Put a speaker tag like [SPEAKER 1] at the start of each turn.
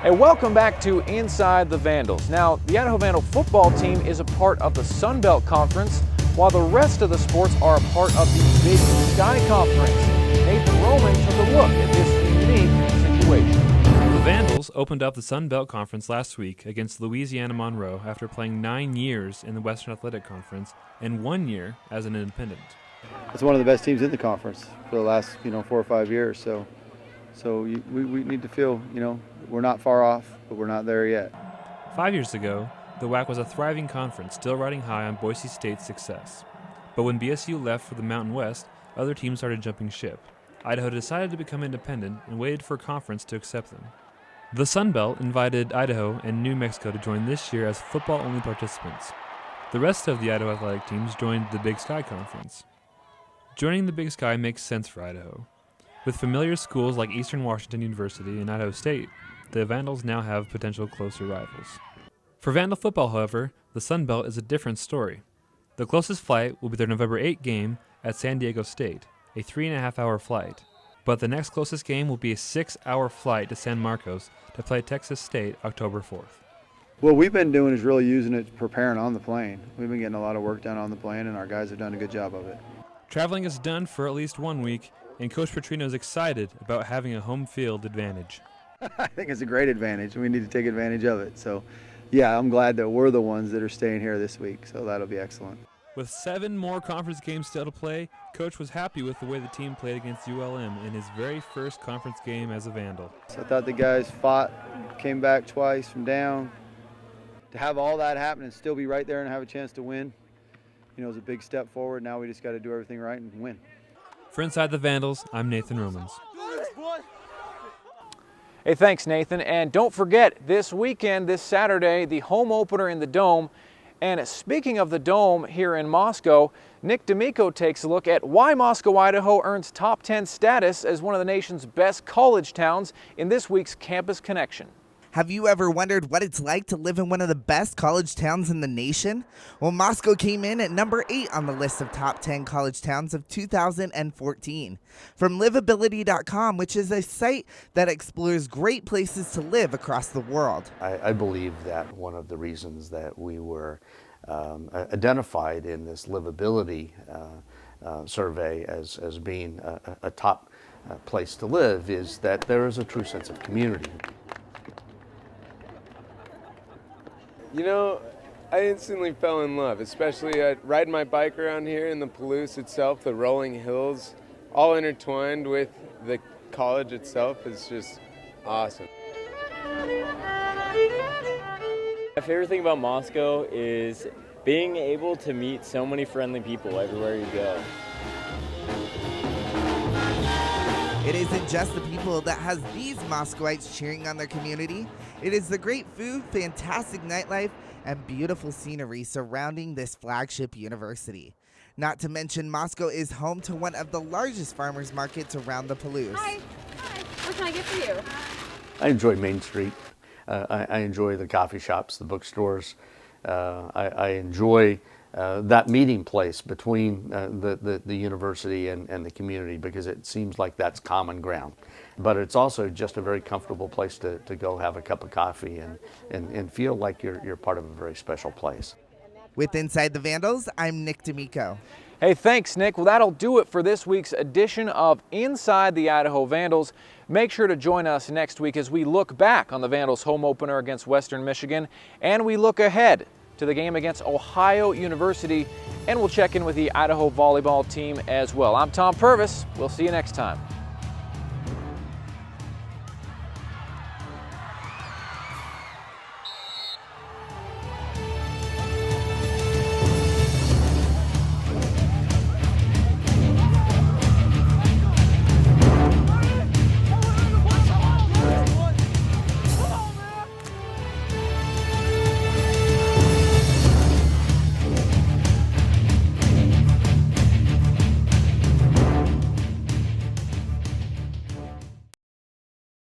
[SPEAKER 1] Hey, welcome back to Inside the Vandals. Now, the Idaho Vandal football team is a part of the Sun Belt Conference, while the rest of the sports are a part of the Big Sky Conference. Nathan Roman took a look at this unique situation.
[SPEAKER 2] The Vandals opened up the Sun Belt Conference last week against Louisiana Monroe after playing 9 years in the Western Athletic Conference and 1 year as an independent.
[SPEAKER 3] It's one of the best teams in the conference for the last 4 or 5 years. So we need to feel, we're not far off, but we're not there yet.
[SPEAKER 2] 5 years ago, the WAC was a thriving conference, still riding high on Boise State's success. But when BSU left for the Mountain West, other teams started jumping ship. Idaho decided to become independent and waited for a conference to accept them. The Sun Belt invited Idaho and New Mexico to join this year as football-only participants. The rest of the Idaho athletic teams joined the Big Sky Conference. Joining the Big Sky makes sense for Idaho. With familiar schools like Eastern Washington University and Idaho State, the Vandals now have potential closer rivals. For Vandal football, however, the Sun Belt is a different story. The closest flight will be their November 8 game at San Diego State, a 3.5-hour flight. But the next closest game will be a 6-hour flight to San Marcos to play Texas State October 4th.
[SPEAKER 3] What we've been doing is really using it, preparing on the plane. We've been getting a lot of work done on the plane, and our guys have done a good job of it.
[SPEAKER 2] Traveling is done for at least 1 week, and Coach Petrino is excited about having a home field advantage.
[SPEAKER 3] I think it's a great advantage. We need to take advantage of it. So, yeah, I'm glad that we're the ones that are staying here this week, so that'll be excellent.
[SPEAKER 2] With 7 more conference games still to play, Coach was happy with the way the team played against ULM in his very first conference game as a Vandal.
[SPEAKER 3] So I thought the guys fought, came back twice from down. To have all that happen and still be right there and have a chance to win, is a big step forward. Now we just got to do everything right and win.
[SPEAKER 2] For Inside the Vandals, I'm Nathan Romans.
[SPEAKER 1] Hey, thanks, Nathan. And don't forget, this weekend, this Saturday, the home opener in the Dome. And speaking of the Dome here in Moscow, Nick Dimico takes a look at why Moscow, Idaho earns top 10 status as one of the nation's best college towns in this week's Campus Connection.
[SPEAKER 4] Have you ever wondered what it's like to live in one of the best college towns in the nation? Well, Moscow came in at number 8 on the list of top 10 college towns of 2014. From livability.com, which is a site that explores great places to live across the world.
[SPEAKER 5] I believe that one of the reasons that we were identified in this livability survey as being a top place to live is that there is a true sense of community.
[SPEAKER 6] I instantly fell in love, especially riding my bike around here in the Palouse itself, the rolling hills, all intertwined with the college itself is just awesome.
[SPEAKER 7] My favorite thing about Moscow is being able to meet so many friendly people everywhere you go.
[SPEAKER 4] It isn't just the people that has these Moscowites cheering on their community. It is the great food, fantastic nightlife, and beautiful scenery surrounding this flagship university. Not to mention, Moscow is home to one of the largest farmers markets around the Palouse.
[SPEAKER 8] Hi. What can I get for you?
[SPEAKER 5] I enjoy Main Street. I enjoy the coffee shops, the bookstores. I enjoy that meeting place between the university and the community because it seems like that's common ground. But it's also just a very comfortable place to go have a cup of coffee and feel like you're part of a very special place.
[SPEAKER 4] With Inside the Vandals, I'm Nick Dimico.
[SPEAKER 1] Hey, thanks, Nick. Well, that'll do it for this week's edition of Inside the Idaho Vandals. Make sure to join us next week as we look back on the Vandals' home opener against Western Michigan, and we look ahead to the game against Ohio University, and we'll check in with the Idaho volleyball team as well. I'm Tom Purvis. We'll see you next time.